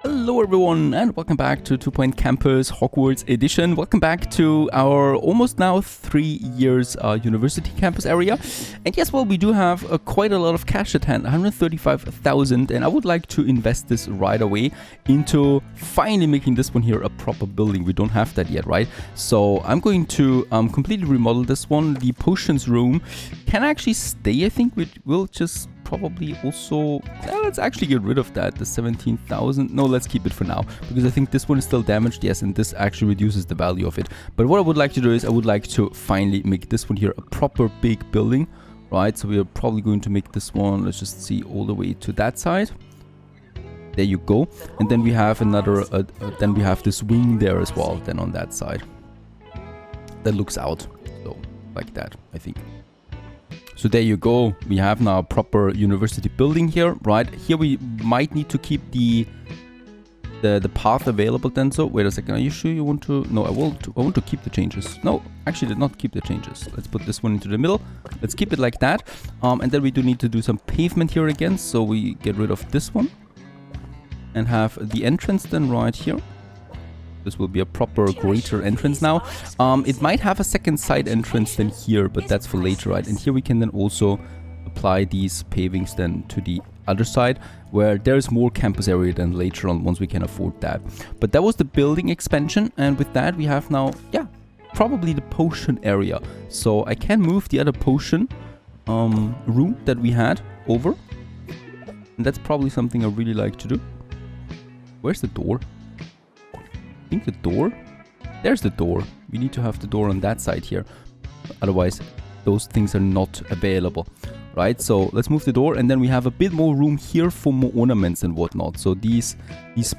Hello everyone and welcome back to Point Campus Hogwarts Edition. Welcome back to our almost now 3 years university campus area. And yes, well, we do have quite a lot of cash at hand, 135,000, and I would like to invest this right away into finally making this one here a proper building. We don't have that yet, right? So I'm going to completely remodel this one. The potions room can actually stay, I think. We'll just probably also let's actually get rid of that, the 17,000. No, let's keep it for now because I think this one is still damaged, yes, and this actually reduces the value of it. But what I would like to do is I would like to finally make this one here a proper big building, right? So we are probably going to make this one, let's just see, all the way to that side. There you go. And then we have another then we have this wing there as well, then on that side that looks out, so like that, I think. So there you go. We have now a proper university building here, right? Here we might need to keep the path available then. So wait a second, are you sure you want to? No, I want to keep the changes. No, actually did not keep the changes. Let's put this one into the middle. Let's keep it like that. And then we do need to do some pavement here again. So we get rid of this one and have the entrance then right here. This will be a proper greater entrance now. It might have a second side entrance than here, but that's for later, right? And here we can then also apply these pavings then to the other side, where there's more campus area than later on once we can afford that. But that was the building expansion, and with that we have now, yeah, probably the potion area. So I can move the other potion room that we had over, and that's probably something I really like to do. Where's the door? I think the door? There's the door. We need to have the door on that side here. Otherwise, those things are not available, right? So let's move the door, and then we have a bit more room here for more ornaments and whatnot. So these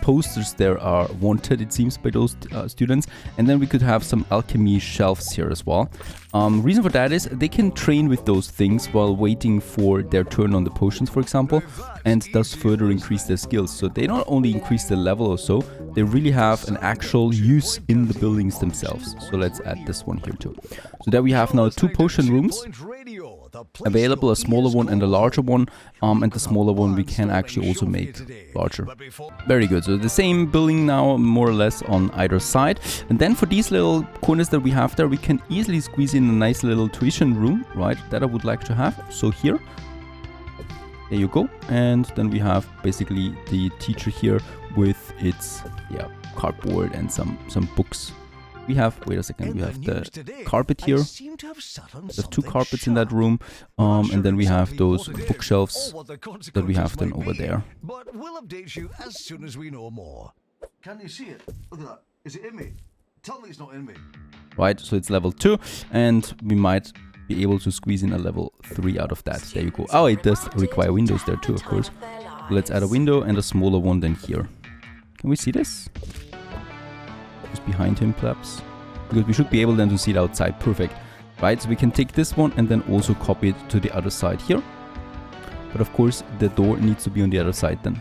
posters there are wanted, it seems, by those students. And then we could have some alchemy shelves here as well. Reason for that is they can train with those things while waiting for their turn on the potions, for example, and thus further increase their skills. So they not only increase their level or so, they really have an actual use in the buildings themselves. So let's add this one here too. So there we have now 2 potion rooms available, a smaller one and a larger one, and the smaller one we can actually also make larger. Very good. So the same building now more or less on either side. And then for these little corners that we have there, we can easily squeeze in a nice little tuition room, right, that I would like to have. So here, there you go. And then we have basically the teacher here with its cardboard and some books. We have, wait a second, we have the carpet here. There's 2 carpets in that room, and then we have those bookshelves that we have then over there. But we'll update you as soon as we know more. Can you see it? Look at that. Is it in me? Tell me it's not in me. Right, so it's level 2, and we might be able to squeeze in a level 3 out of that. There you go. Oh, it does require windows there too, of course. Let's add a window and a smaller one than here. Can we see this? Just behind him, perhaps, because we should be able then to see it outside. Perfect. Right, so we can take this one and then also copy it to the other side here. But of course, the door needs to be on the other side then.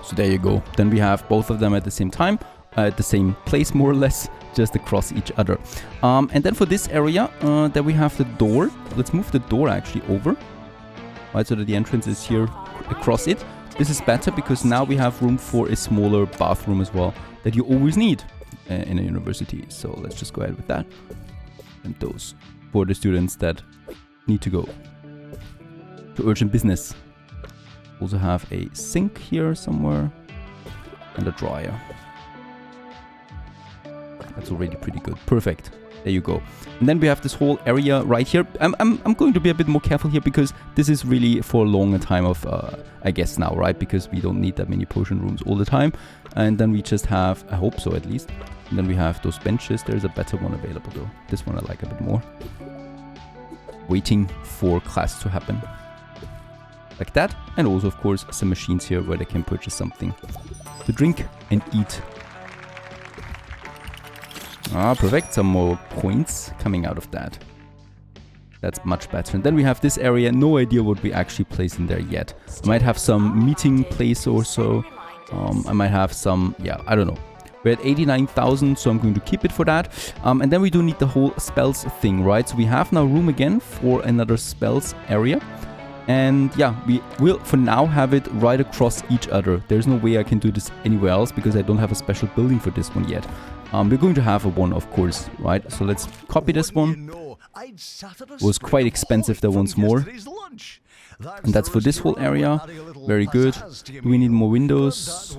So there you go. Then we have both of them at the same time, at the same place more or less, just across each other. And then for this area, then we have the door. Let's move the door actually over. Right, so that the entrance is here across it. This is better because now we have room for a smaller bathroom as well that you always need in a university. So let's just go ahead with that. And those for the students that need to go to urgent business. Also have a sink here somewhere and a dryer. That's already pretty good. Perfect. There you go. And then we have this whole area right here. I'm going to be a bit more careful here because this is really for a longer time of, I guess now, right? Because we don't need that many potion rooms all the time. And then we just have, I hope so at least. And then we have those benches. There's a better one available though. This one I like a bit more. Waiting for class to happen. Like that. And also, of course, some machines here where they can purchase something to drink and eat. Ah, perfect. Some more points coming out of that. That's much better. And then we have this area. No idea what we actually place in there yet. I might have some meeting place or so. I might have some, yeah, I don't know. We're at 89,000, so I'm going to keep it for that. And then we do need the whole spells thing, right? So we have now room again for another spells area. And yeah, we will for now have it right across each other. There's no way I can do this anywhere else because I don't have a special building for this one yet. We're going to have a one, of course, right? So let's copy this one. It was quite expensive there once more. And that's for this whole area. Very good. Do we need more windows?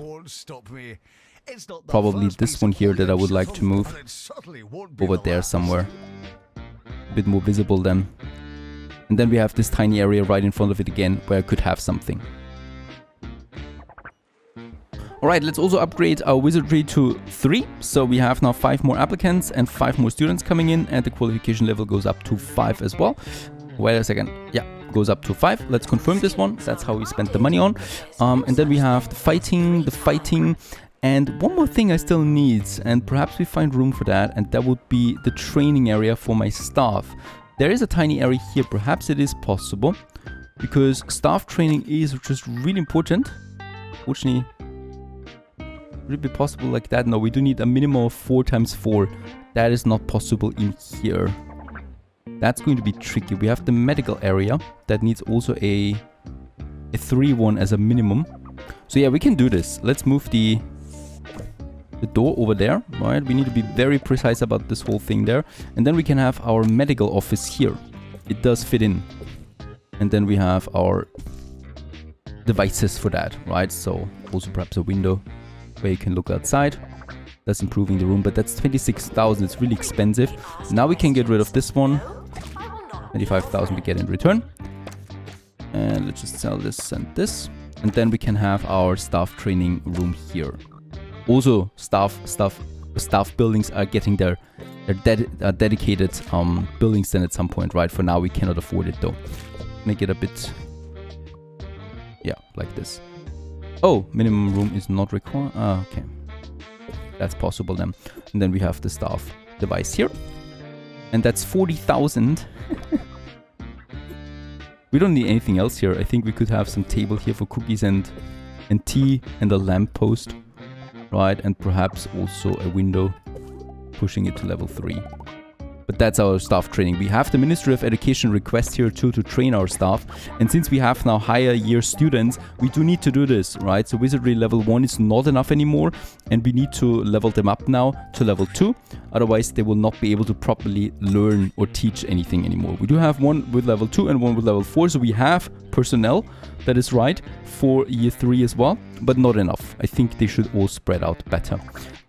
Probably this one here that I would like to move over there somewhere. A bit more visible then. And then we have this tiny area right in front of it again where I could have something. Alright, let's also upgrade our wizardry to 3. So we have now 5 more applicants and 5 more students coming in, and the qualification level goes up to 5 as well. Wait a second. Yeah, goes up to 5. Let's confirm this one. That's how we spent the money on. And then we have the fighting. And one more thing I still need, and perhaps we find room for that, and that would be the training area for my staff. There is a tiny area here, perhaps it is possible, because staff training is just really important. Fortunately, would it be possible like that? No, we do need a minimum of 4 times 4. That is not possible in here. That's going to be tricky. We have the medical area that needs also a 3 one as a minimum. So yeah, we can do this. Let's move the door over there, right? We need to be very precise about this whole thing there. And then we can have our medical office here. It does fit in. And then we have our devices for that, right? So also perhaps a window where you can look outside. That's improving the room, but that's 26,000. It's really expensive. Now we can get rid of this one. 25,000 we get in return. And let's just sell this and this. And then we can have our staff training room here. Also, staff buildings are getting their dedicated buildings then at some point, right? For now, we cannot afford it though. Make it a bit, yeah, like this. Oh, minimum room is not required. Okay, that's possible then. And then we have the staff device here, and that's 40,000. We don't need anything else here. I think we could have some table here for cookies and tea and a lamp post. Right, and perhaps also a window pushing it to level 3. But that's our staff training. We have the Ministry of Education request here too to train our staff. And since we have now higher year students, we do need to do this, right? So Wizardry level 1 is not enough anymore, and we need to level them up now to level 2. Otherwise, they will not be able to properly learn or teach anything anymore. We do have one with level 2 and one with level 4, so we have personnel, that is right, for year 3 as well, but not enough. I think they should all spread out better.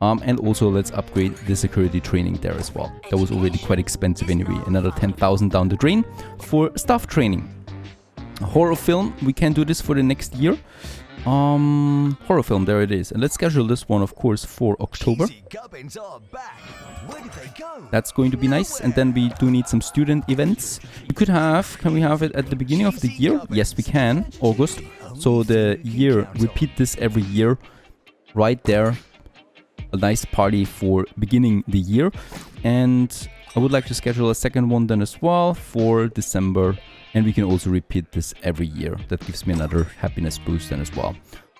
And also let's upgrade the security training there as well. That was already quite expensive anyway. Another 10,000 down the drain for staff training. Horror film, we can do this for the next year. Horror film, there it is. And let's schedule this one, of course, for October. That's going to be nice. And then we do need some student events. We could have, can we have it at the beginning of the year? Yes, we can, August. So the year, repeat this every year, right there. A nice party for beginning the year. And I would like to schedule a second one then as well for December. And we can also repeat this every year. That gives me another happiness boost then as well.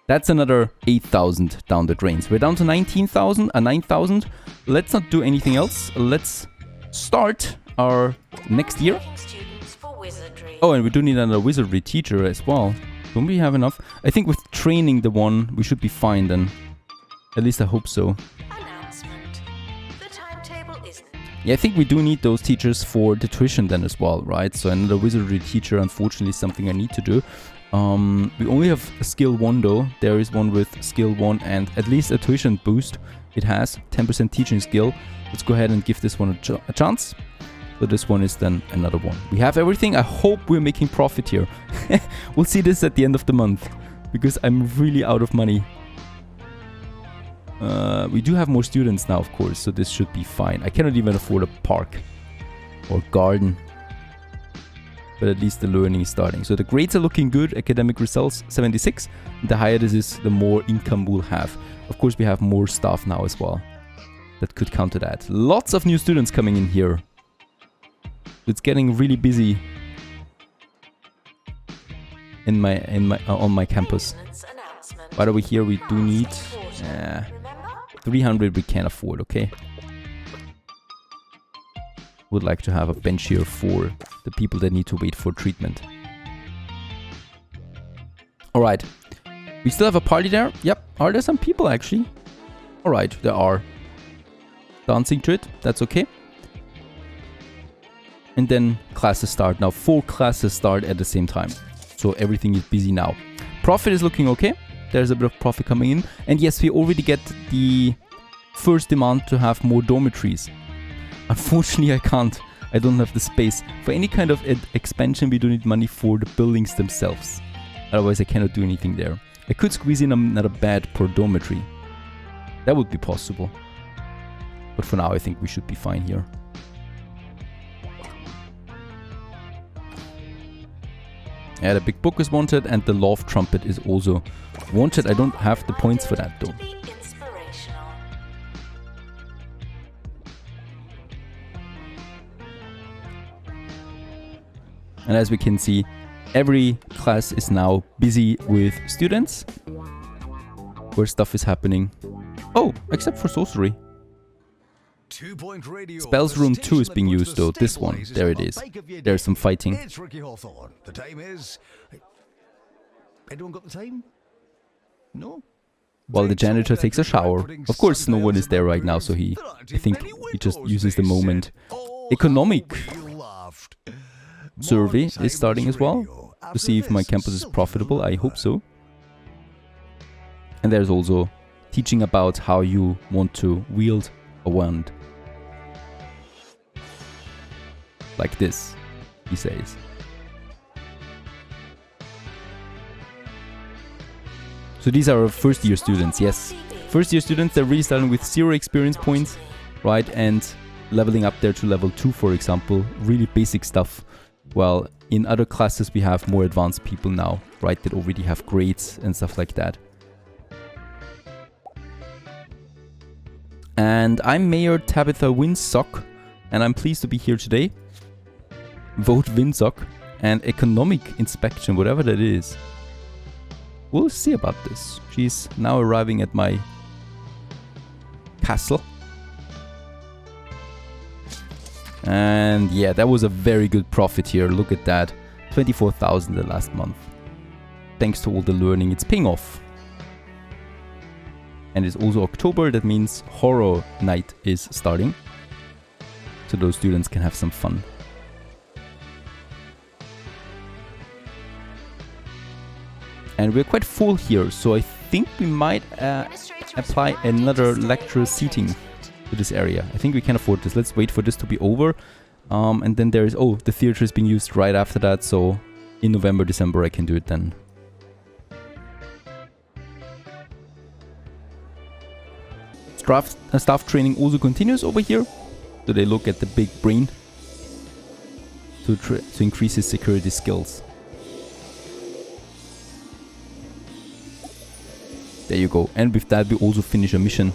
That's another 8,000 down the drains. We're down to 19,000, 9,000. Let's not do anything else. Let's start our next year. Oh, and we do need another wizardry teacher as well. Don't we have enough? I think with training the one, we should be fine then. At least I hope so. Yeah, I think we do need those teachers for the tuition then as well, right? So another wizardry teacher, unfortunately, is something I need to do. We only have a skill 1 though. There is one with skill 1 and at least a tuition boost. It has 10% teaching skill. Let's go ahead and give this one a chance. So this one is then another one. We have everything. I hope we're making profit here. We'll see this at the end of the month because I'm really out of money. We do have more students now, of course, so this should be fine. I cannot even afford a park or garden. But at least the learning is starting. So the grades are looking good. Academic results, 76. The higher this is, the more income we'll have. Of course, we have more staff now as well. That could counter that. Lots of new students coming in here. It's getting really busy on my campus. By the way, here we do need 300 we can't afford, okay? Would like to have a bench here for the people that need to wait for treatment. Alright. We still have a party there. Yep. Are there some people actually? Alright, there are. Dancing to it. That's okay. And then classes start. Now 4 classes start at the same time. So everything is busy now. Profit is looking okay. There's a bit of profit coming in. And yes, we already get the first demand to have more dormitories. Unfortunately, I can't. I don't have the space. For any kind of expansion, we do need money for the buildings themselves. Otherwise, I cannot do anything there. I could squeeze in another bed per dormitory. That would be possible. But for now, I think we should be fine here. Yeah, the big book is wanted and the love trumpet is also wanted. I don't have the points for that though. And as we can see, every class is now busy with students where stuff is happening. Oh, except for sorcery. Spells room 2 is being used though, this one, there it is. There's some fighting. The time is... Anyone got the time? No? While the janitor takes a shower. Of course no one is there right now, so I think he just uses the moment. Economic survey is starting as well, to see if my campus is profitable, I hope so. And there's also teaching about how you want to wield a wand. Like this, he says. So these are our first year students, yes. First year students, they're really starting with 0 experience points, right? And leveling up there to level 2, for example. Really basic stuff. While in other classes we have more advanced people now, right? That already have grades and stuff like that. And I'm Mayor Tabitha Windsock, and I'm pleased to be here today. Vote Windsock and economic inspection, whatever that is. We'll see about this. She's now arriving at my castle. And yeah, that was a very good profit here. Look at that. 24,000 the last month. Thanks to all the learning, it's paying off. And it's also October, that means Horror Night is starting. So those students can have some fun. And we're quite full here, so I think we might apply another lecturer seating to this area. I think we can afford this. Let's wait for this to be over. And then there is... Oh, the theater is being used right after that, so in November, December I can do it then. Staff training also continues over here. So they look at the big brain to increase his security skills. There you go. And with that we also finish a mission.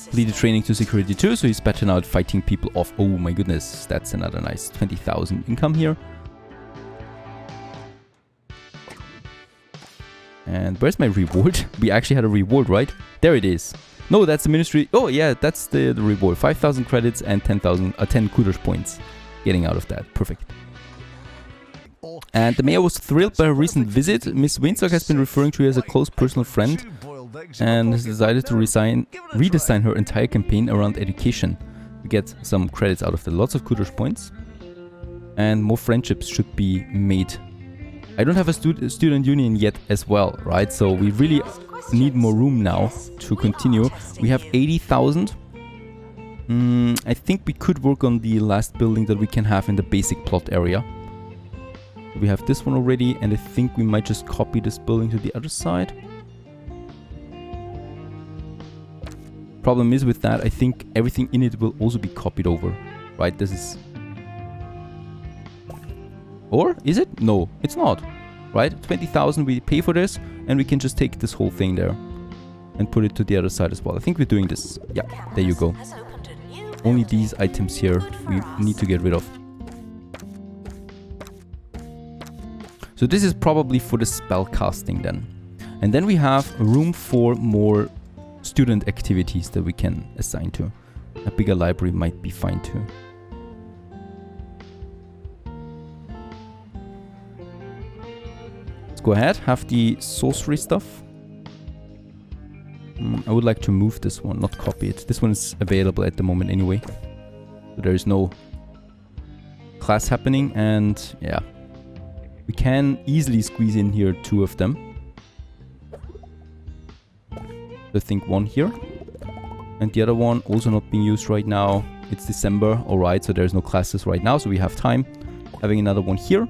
Completed training to security 2, so he's better now at fighting people off. Oh my goodness, that's another nice 20,000 income here. And where's my reward? We actually had a reward, right? There it is. No, that's the ministry. Oh yeah, that's the reward. 5,000 credits and 10 Kudos points getting out of that. Perfect. And the mayor was thrilled by her recent visit. Miss Windsock has been referring to her as a close personal friend and has decided to redesign her entire campaign around education. We get some credits out of that. Lots of Kudos points. And more friendships should be made. I don't have a student union yet as well, right? So we really need more room now to continue. We have 80,000. I think we could work on the last building that we can have in the basic plot area. We have this one already, and I think we might just copy this building to the other side. Problem is with that, I think everything in it will also be copied over, right? This is... Or is it? No, it's not, right? 20,000 we pay for this, and we can just take this whole thing there and put it to the other side as well. I think we're doing this. Yeah, there you go. Only these items here we need to get rid of. So this is probably for the spell casting then. And then we have room for more student activities that we can assign to. A bigger library might be fine too. Let's go ahead, have the sorcery stuff. I would like to move this one, not copy it. This one is available at the moment anyway. So there is no class happening, and yeah. We can easily squeeze in here 2 of them. I think 1 here. And the other one also not being used right now. It's December, alright, so there's no classes right now, so we have time. Having another one here.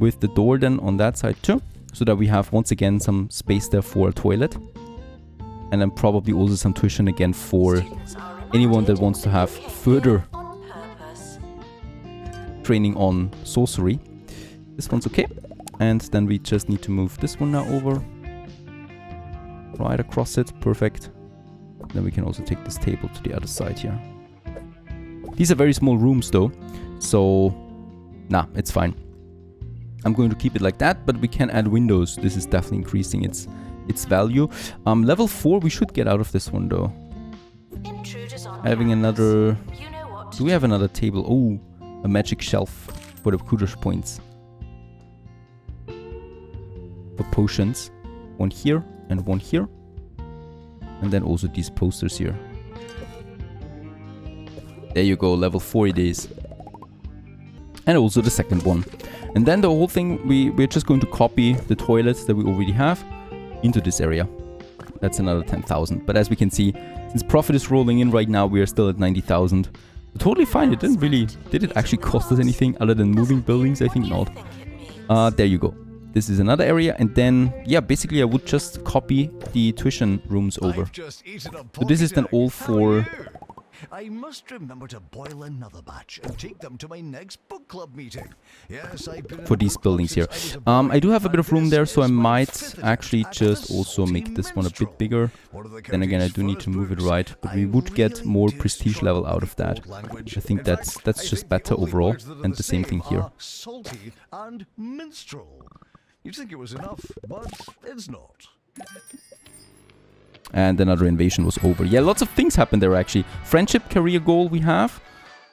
With the door then on that side too. So that we have once again some space there for a toilet. And then probably also some tuition again for anyone that wants to have further training on sorcery. This one's okay. And then we just need to move this one now over. Right across it. Perfect. Then we can also take this table to the other side here. These are very small rooms though. So, nah, it's fine. I'm going to keep it like that, but we can add windows. This is definitely increasing its value. Level 4, we should get out of this one though. Having another... Do we have another table? Oh, a magic shelf for the Kudosh points. For potions. 1 here and 1 here. And then also these posters here. There you go, level 4 it is. And also the second one. And then the whole thing, we're just going to copy the toilets that we already have into this area. That's another 10,000. But as we can see, since profit is rolling in right now, we are still at 90,000. Totally fine, it didn't really... Did it actually cost us anything other than moving buildings? I think not. There you go. This is another area, and then, yeah, basically I would just copy the tuition rooms over. So this is then all for... I must remember to boil another batch and take them to my next book club meeting. Yes, I've been for these buildings here. I do have a bit of room there, so I might actually just also make this one a bit bigger. Then again, I do need to move it right, but we would get more prestige level out of that. I think that's just better overall, and the same thing here. Salty and minstrel. You'd think it was enough, but it's not. And another invasion was over. Yeah, lots of things happened there actually. Friendship career goal we have.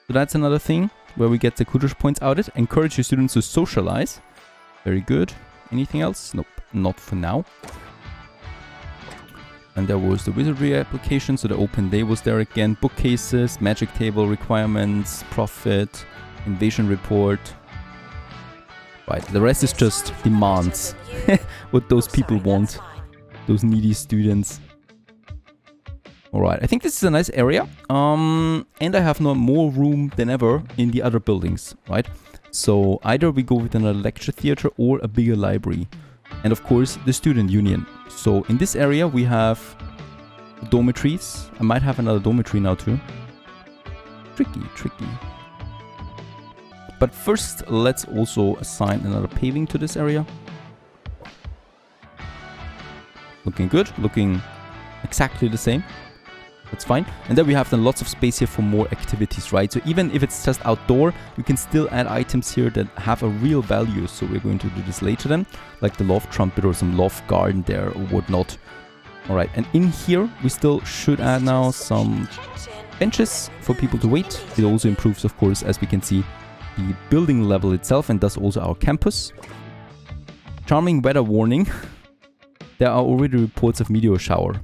So that's another thing where we get the Kudosh points out. Encourage your students to socialize. Very good. Anything else? Nope, not for now. And there was the wizardry application. So the open day was there again. Bookcases, magic table requirements, profit, invasion report. Right, the rest is just demands. What those people want. Those needy students. Alright, I think this is a nice area. And I have now more room than ever in the other buildings, right? So either we go with another lecture theater or a bigger library. And of course, the student union. So in this area we have dormitories. I might have another dormitory now too. Tricky. But first, let's also assign another paving to this area. Looking good, looking exactly the same. That's fine. And then we have then lots of space here for more activities, right? So even if it's just outdoor, you can still add items here that have a real value. So we're going to do this later then, like the loft trumpet or some loft garden there or whatnot. All right, and in here, we still should add now some benches for people to wait. It also improves, of course, as we can see, the building level itself, and thus also our campus. Charming weather warning. There are already reports of meteor shower.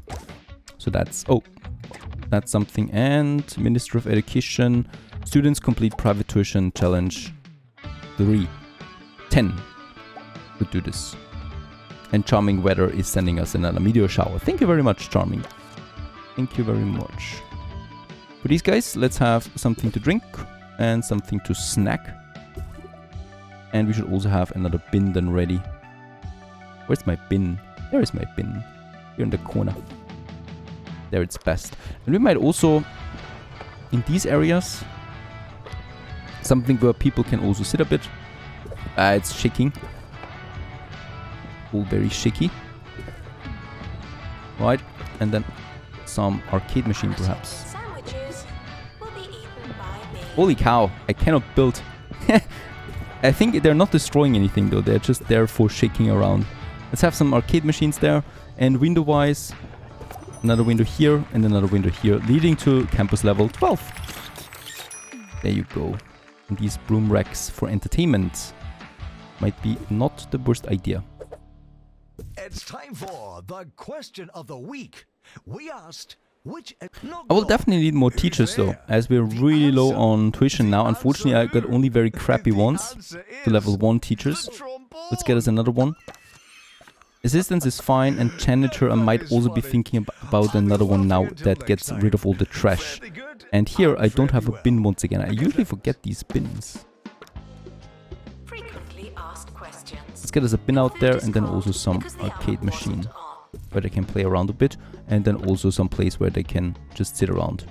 So that's... Oh, that's something. And Ministry of Education. Students complete private tuition challenge 3. 10 would do this. And Charming Weather is sending us another meteor shower. Thank you very much, Charming. Thank you very much. For these guys, let's have something to drink and something to snack. And we should also have another bin then ready. Where's my bin? There is my bin. Here in the corner. There it's best. And we might also, in these areas, something where people can also sit a bit. It's shaking. All very shaky. Right. And then some arcade machine perhaps. Holy cow, I cannot build. I think they're not destroying anything though, they're just there for shaking around. Let's have some arcade machines there. And window-wise, another window here and another window here, leading to campus level 12. There you go. And these broom racks for entertainment. might be not the worst idea. It's time for the question of the week. We asked which... I will definitely need more teachers though, as we're really low on tuition now. Unfortunately, I got only very crappy ones. The level 1 teachers. Let's get us another one. Assistance is fine, and janitor I might also be thinking about another one now that gets rid of all the trash. And here I don't have a bin once again. I usually forget these bins. Let's get us a bin out there, and then also some arcade machine where they can play around a bit, and then also some place where they can just sit around.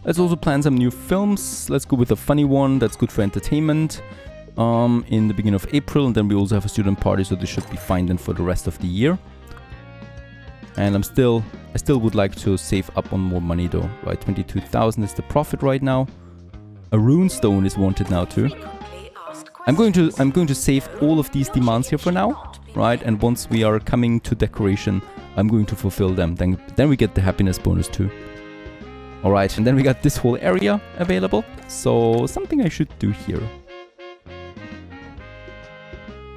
Let's also plan some new films. Let's go with a funny one that's good for entertainment in the beginning of April, and then we also have a student party, so this should be fine then for the rest of the year. And I still would like to save up on more money though, right? 22,000 is the profit right now. A runestone is wanted now too. I'm going to save all of these demands here for now, right? And once we are coming to decoration, I'm going to fulfill them. Then we get the happiness bonus too. Alright, and then we got this whole area available. So something I should do here.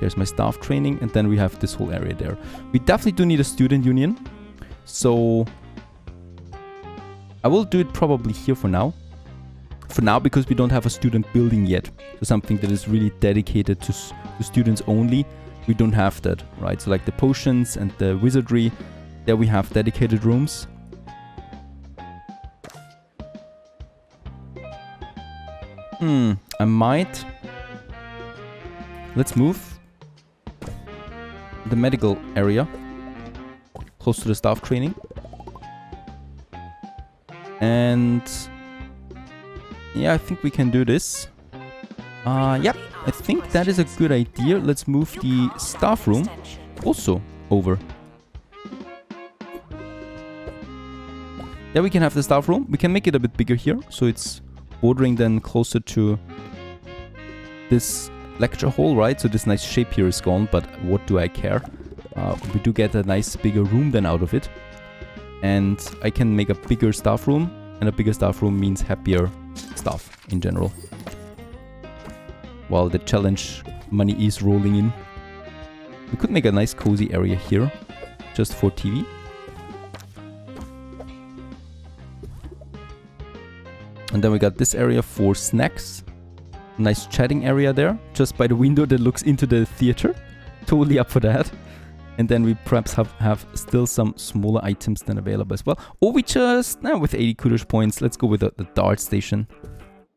There's my staff training, and then we have this whole area there. We definitely do need a student union. So I will do it probably here for now. For now, because we don't have a student building yet. So something that is really dedicated to students only. We don't have that, right? So like the potions and the wizardry, there we have dedicated rooms. I might... Let's move the medical area close to the staff training. And... yeah, I think we can do this. Yep, I think that is a good idea. Let's move the staff room also over. Yeah, we can have the staff room. We can make it a bit bigger here, so it's bordering then closer to this lecture hall, right? So this nice shape here is gone, but what do I care? We do get a nice bigger room then out of it. And I can make a bigger staff room, and a bigger staff room means happier staff in general. While the challenge money is rolling in. We could make a nice cozy area here, just for TV. And then we got this area for snacks. Nice chatting area there, just by the window that looks into the theater. Totally up for that. And then we perhaps have still some smaller items then available as well. Or we just, now with 80 kudos points, let's go with the dart station.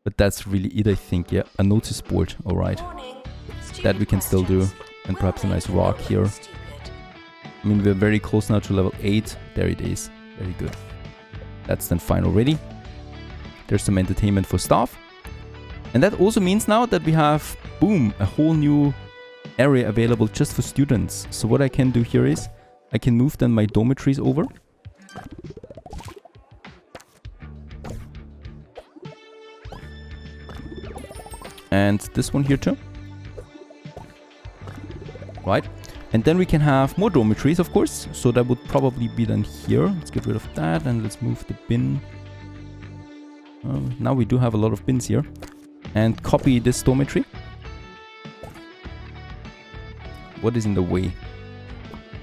But that's really it, I think, yeah. A notice board, alright. That we can still do. And perhaps a nice rock here. I mean, we're very close now to level 8. There it is. Very good. That's then fine already. There's some entertainment for staff. And that also means now that we have, boom, a whole new area available just for students. So what I can do here is, I can move then my dormitories over. And this one here too. Right. And then we can have more dormitories, of course. So that would probably be then here. Let's get rid of that and let's move the bin. Now we do have a lot of bins here. And copy this dormitory. What is in the way?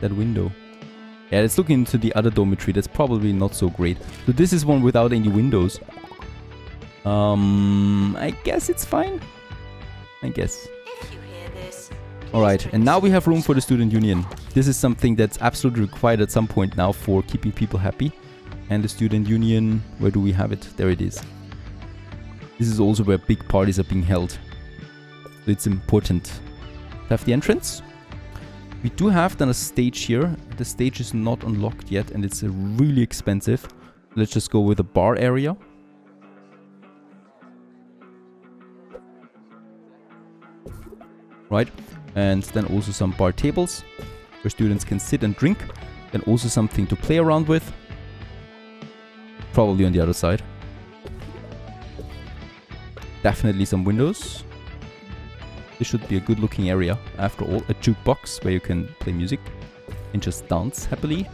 That window. Yeah, let's look into the other dormitory. That's probably not so great. So this is one without any windows. I guess it's fine. I guess. Alright, and now we have room for the student union. This is something that's absolutely required at some point now for keeping people happy. And the student union, where do we have it? There it is. This is also where big parties are being held. So it's important to have the entrance. We do have then a stage here. The stage is not unlocked yet and it's really expensive. Let's just go with a bar area. Right, and then also some bar tables where students can sit and drink. Then also something to play around with. Probably on the other side. definitely some windows. This should be a good looking area. After all, a jukebox where you can play music and just dance happily.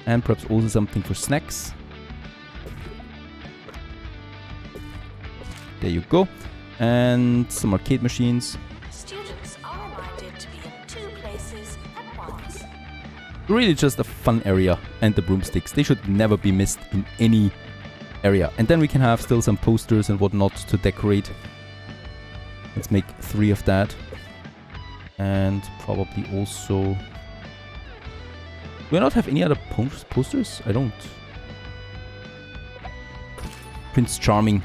And perhaps also something for snacks. There you go. And some arcade machines. Students are reminded to be in 2 places at once. Really just a fun area. And the broomsticks. They should never be missed in any area. And then we can have still some posters and whatnot to decorate. Let's make 3 of that. And probably also... Do I not have any other posters? I don't. Prince Charming.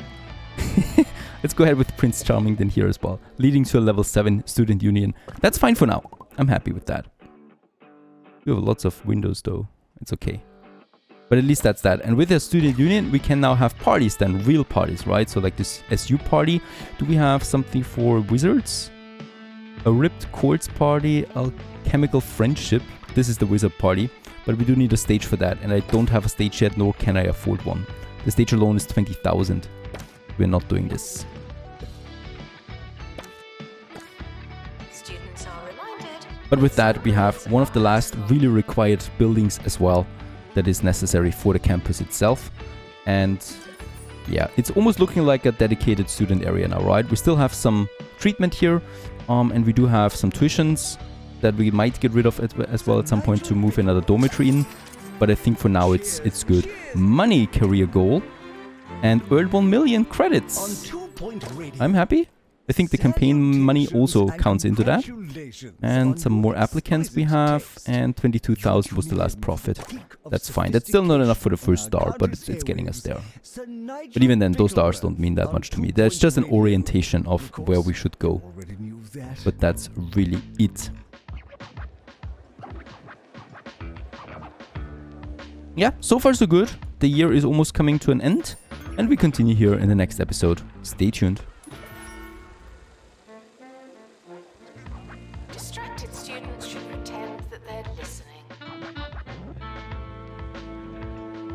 Let's go ahead with Prince Charming then here as well. Leading to a level 7 student union. That's fine for now. I'm happy with that. We have lots of windows though. It's okay. But at least that's that. And with a student union, we can now have parties then. Real parties, right? So like this SU party. Do we have something for wizards? A ripped quartz party. Alchemical friendship. This is the wizard party. But we do need a stage for that. And I don't have a stage yet, nor can I afford one. The stage alone is 20,000. We're not doing this. Students are reminded. But with that, we have one of the last really required buildings as well that is necessary for the campus itself. And yeah, it's almost looking like a dedicated student area now, right? We still have some treatment here, and we do have some tuitions that we might get rid of as well at some point to move another dormitory in. But I think for now it's good. Money career goal and earn 1 million credits. I'm happy. I think the campaign money also counts into that. And some more applicants we have, and 22,000 was the last profit. That's fine. That's still not enough for the first star, but it's getting us there. But even then, those stars don't mean that much to me. That's just an orientation of where we should go. But that's really it. Yeah, so far so good. The year is almost coming to an end, and we continue here in the next episode. Stay tuned. Distracted students should pretend that they're listening.